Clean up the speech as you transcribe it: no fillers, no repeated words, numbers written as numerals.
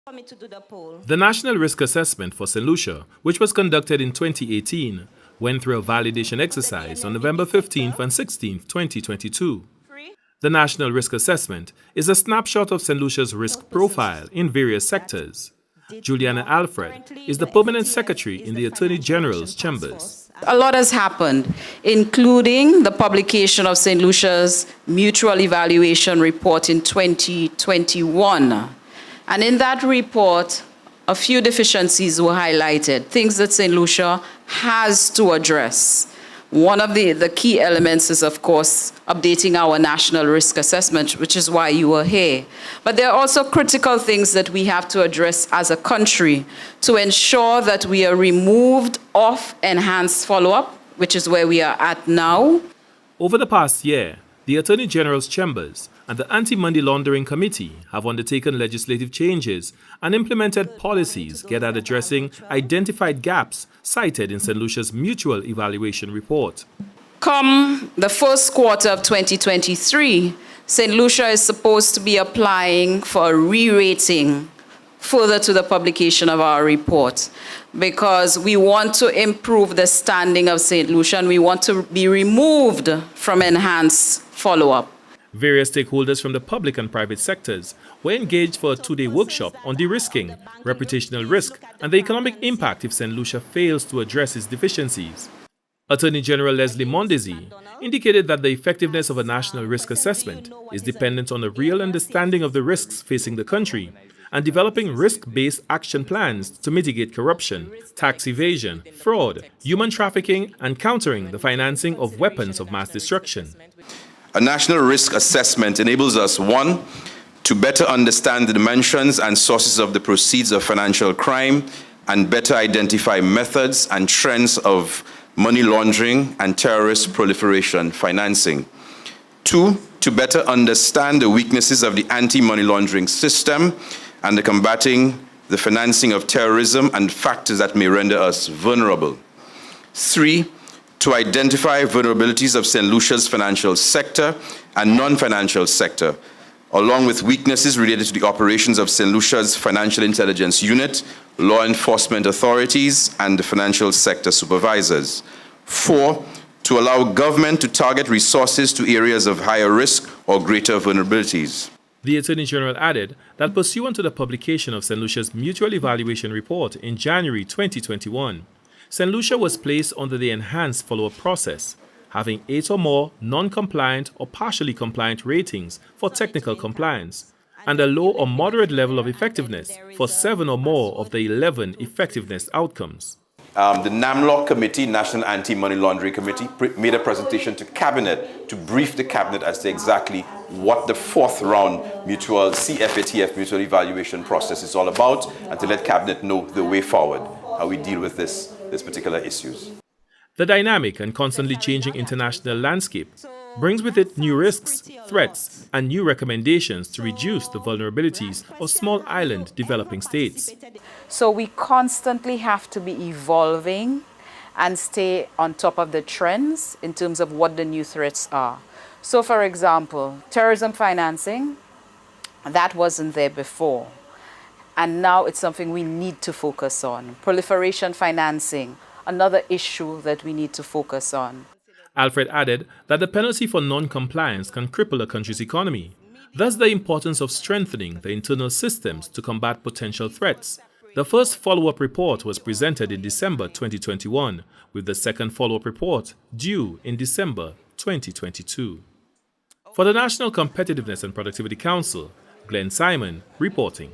The National Risk Assessment for St. Lucia, which was conducted in 2018, went through a validation exercise on November 15th and 16th, 2022. The National Risk Assessment is a snapshot of St. Lucia's risk profile in various sectors. Juliana Alfred is the Permanent Secretary in the Attorney General's Chambers. A lot has happened, including the publication of St. Lucia's Mutual Evaluation Report in 2021. And in that report, a few deficiencies were highlighted, things that St. Lucia has to address. One of the key elements is, of course, updating our national risk assessment, which is why you are here. But there are also critical things that we have to address as a country to ensure that we are removed off enhanced follow-up, which is where we are at now. Over the past year, the Attorney General's Chambers and the Anti-Money Laundering Committee have undertaken legislative changes and implemented policies geared at addressing identified gaps cited in St. Lucia's Mutual Evaluation Report. Come the first quarter of 2023, St. Lucia is supposed to be applying for a re-rating further to the publication of our report, because we want to improve the standing of St. Lucia and we want to be removed from enhanced follow-up. Various stakeholders from the public and private sectors were engaged for a two-day workshop on de-risking, reputational risk, and the economic impact if St. Lucia fails to address its deficiencies. Attorney General Leslie Mondesi indicated that the effectiveness of a national risk assessment is dependent on a real understanding of the risks facing the country and developing risk-based action plans to mitigate corruption, tax evasion, fraud, human trafficking, and countering the financing of weapons of mass destruction. A national risk assessment enables us, one, to better understand the dimensions and sources of the proceeds of financial crime and better identify methods and trends of money laundering and terrorist proliferation financing. Two, to better understand the weaknesses of the anti-money laundering system and the combating the financing of terrorism and factors that may render us vulnerable. Three, to identify vulnerabilities of St. Lucia's financial sector and non-financial sector, along with weaknesses related to the operations of St. Lucia's Financial Intelligence Unit, law enforcement authorities, and the financial sector supervisors. Four, to allow government to target resources to areas of higher risk or greater vulnerabilities. The Attorney General added that pursuant to the publication of St. Lucia's Mutual Evaluation Report in January 2021, St. Lucia was placed under the enhanced follow-up process, having 8 or more non-compliant or partially compliant ratings for technical compliance, and a low or moderate level of effectiveness for 7 or more of the 11 effectiveness outcomes. The NAMLOC Committee, National Anti-Money Laundering Committee, made a presentation to Cabinet to brief the Cabinet as to exactly what the fourth round mutual CFATF mutual evaluation process is all about, and to let Cabinet know the way forward, how we deal with these particular issues. The dynamic and constantly changing international landscape brings with it new risks, threats, and new recommendations to reduce the vulnerabilities of small island developing states. So we constantly have to be evolving and stay on top of the trends in terms of what the new threats are. So for example, terrorism financing, that wasn't there before. And now it's something we need to focus on. Proliferation financing, another issue that we need to focus on. Alfred added that the penalty for non-compliance can cripple a country's economy. Thus, the importance of strengthening the internal systems to combat potential threats. The first follow-up report was presented in December 2021, with the second follow-up report due in December 2022. For the National Competitiveness and Productivity Council, Glenn Simon reporting.